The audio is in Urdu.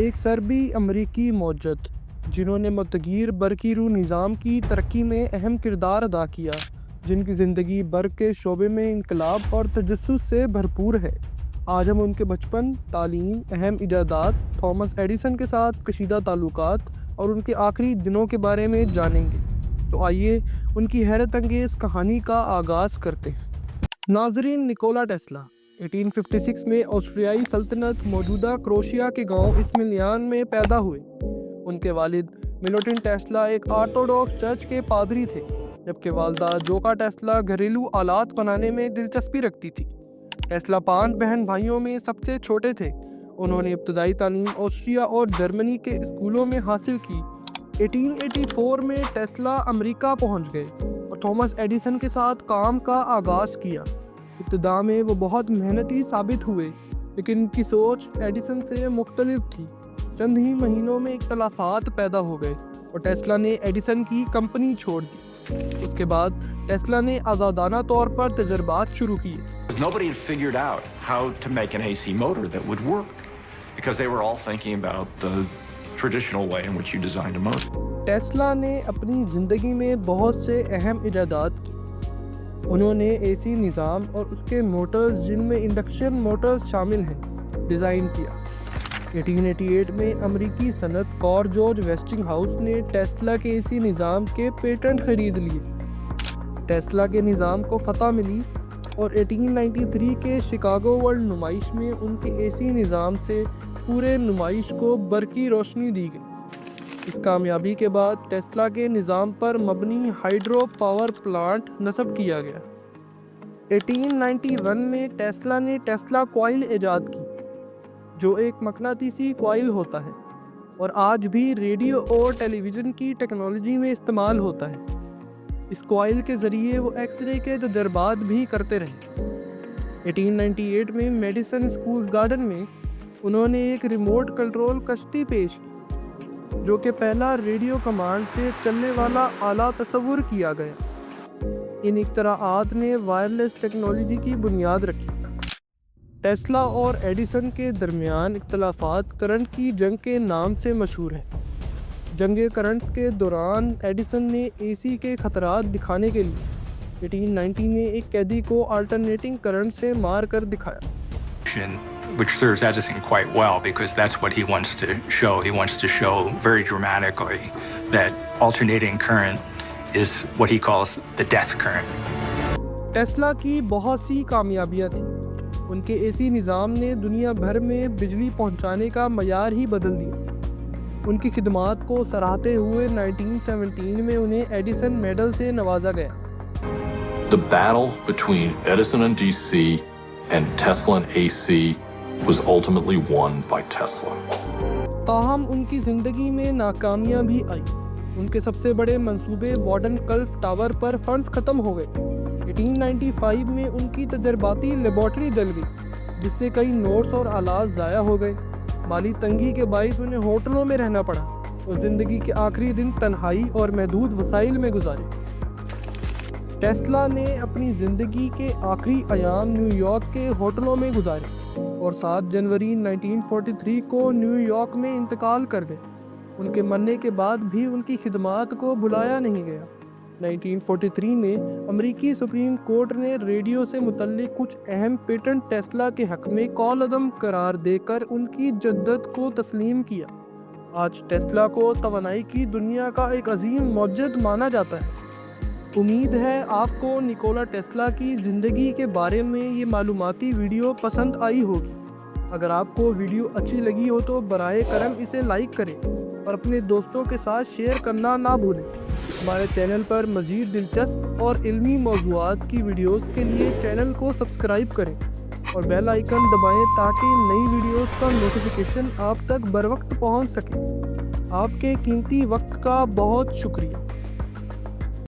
ایک سربی امریکی موجد جنہوں نے متغیر برقی روح نظام کی ترقی میں اہم کردار ادا کیا، جن کی زندگی برق کے شعبے میں انقلاب اور تجسس سے بھرپور ہے۔ آج ہم ان کے بچپن، تعلیم، اہم ایجادات، تھامس ایڈیسن کے ساتھ کشیدہ تعلقات اور ان کے آخری دنوں کے بارے میں جانیں گے۔ تو آئیے ان کی حیرت انگیز کہانی کا آغاز کرتے ہیں۔ ناظرین، نکولا ٹیسلا 1856 میں آسٹریائی سلطنت موجودہ کروشیا کے گاؤں اسمیلیان میں پیدا ہوئے۔ ان کے والد ملٹن ٹیسلا ایک آرتھوڈوکس چرچ کے پادری تھے، جبکہ والدہ جوکا ٹیسلا گھریلو آلات بنانے میں دلچسپی رکھتی تھی۔ ٹیسلا 5 بہن بھائیوں میں سب سے چھوٹے تھے۔ انہوں نے ابتدائی تعلیم آسٹریا اور جرمنی کے اسکولوں میں حاصل کی۔ 1884 میں ٹیسلا امریکہ پہنچ گئے اور تھامس ایڈیسن کے ساتھ کام کا آغاز کیا۔ ابتدا میں وہ بہت محنتی ثابت ہوئے، لیکن ان کی سوچ ایڈیسن سے مختلف تھی۔ چند ہی مہینوں میں اختلافات پیدا ہو گئے اور ٹیسلا نے ایڈیسن کی کمپنی چھوڑ دی۔ اس کے بعد ٹیسلا نے آزادانہ طور پر تجربات شروع کیے۔ Nobody had figured out how to make an AC motor that would work because they were all thinking about the traditional way in which you designed a motor. Tesla نے اپنی زندگی میں بہت سے اہم ایجادات کی۔ انہوں نے اے سی نظام اور اس کے موٹرز، جن میں انڈکشن موٹرز شامل ہیں، ڈیزائن کیا۔ 1888 میں امریکی صنعت کار جارج ویسٹنگ ہاؤس نے ٹیسلا کے اے سی نظام کے پیٹنٹ خرید لیے۔ ٹیسلا کے نظام کو فتح ملی اور 1893 کے شکاگو ورلڈ نمائش میں ان کے اے سی نظام سے پورے نمائش کو برقی روشنی دی گئی۔ اس کامیابی کے بعد ٹیسلا کے نظام پر مبنی ہائیڈرو پاور پلانٹ نصب کیا گیا۔ 1891 میں ٹیسلا نے ٹیسلا کوائل ایجاد کی، جو ایک مقناطیسی کوائل ہوتا ہے اور آج بھی ریڈیو اور ٹیلی ویژن کی ٹیکنالوجی میں استعمال ہوتا ہے۔ اس کوائل کے ذریعے وہ ایکس رے کے تجربات بھی کرتے رہے۔ 1898 میں میڈیسن اسکول گارڈن میں انہوں نے ایک ریموٹ کنٹرول کشتی پیش کی، جو کہ پہلا ریڈیو کمانڈ سے چلنے والا آلہ تصور کیا گیا۔ ان اختراعات نے وائرلیس ٹیکنالوجی کی بنیاد رکھی۔ ٹیسلا اور ایڈیسن کے درمیان اختلافات کرنٹ کی جنگ کے نام سے مشہور ہیں۔ جنگ کرنٹس کے دوران ایڈیسن نے اے سی کے خطرات دکھانے کے لیے 1890 میں ایک قیدی کو آلٹرنیٹنگ کرنٹ سے مار کر دکھایا۔ Which serves Edison quite well because that's what he wants to show. He wants to show very dramatically that alternating current is what he calls the death current. Tesla کی بہت سی کامیابیاں تھیں۔ ان کے اے سی نظام نے دنیا بھر میں بجلی پہنچانے کا معیار ہی بدل دیا۔ ان کی خدمات کو سراہتے ہوئے 1917 میں انہیں ایڈیسن میڈل سے نوازا گیا۔ The battle between Edison and DC and Tesla and AC was ultimately won by Tesla. تاہم ان کی زندگی میں ناکامیاں بھی آئی۔ ان کے سب سے بڑے منصوبے وارڈن کلف ٹاور پر فنڈز ختم ہو گئے۔ 1895 میں ان کی تجرباتی لیبارٹری جل گئی، جس سے کئی نوٹس اور آلات ضائع ہو گئے۔ مالی تنگی کے باعث انہیں ہوٹلوں میں رہنا پڑا اور زندگی کے آخری دن تنہائی اور محدود وسائل میں گزارے۔ ٹیسلا نے اپنی زندگی کے آخری ایام نیو یارک کے ہوٹلوں میں گزارے اور 7 جنوری 1943 کو نیو یارک میں انتقال کر گئے۔ ان کے مرنے کے بعد بھی ان کی خدمات کو بھلایا نہیں گیا۔ 1943 میں امریکی سپریم کورٹ نے ریڈیو سے متعلق کچھ اہم پیٹنٹ ٹیسلا کے حق میں کالعدم قرار دے کر ان کی جدت کو تسلیم کیا۔ آج ٹیسلا کو توانائی کی دنیا کا ایک عظیم موجد مانا جاتا ہے۔ امید ہے آپ کو نکولا ٹیسلا کی زندگی کے بارے میں یہ معلوماتی ویڈیو پسند آئی ہوگی۔ اگر آپ کو ویڈیو اچھی لگی ہو تو براہ کرم اسے لائک کریں اور اپنے دوستوں کے ساتھ شیئر کرنا نہ بھولیں۔ ہمارے چینل پر مزید دلچسپ اور علمی موضوعات کی ویڈیوز کے لیے چینل کو سبسکرائب کریں اور بیل آئیکن دبائیں تاکہ نئی ویڈیوز کا نوٹیفیکیشن آپ تک بروقت پہنچ سکے۔ آپ کے قیمتی وقت کا بہت شکریہ۔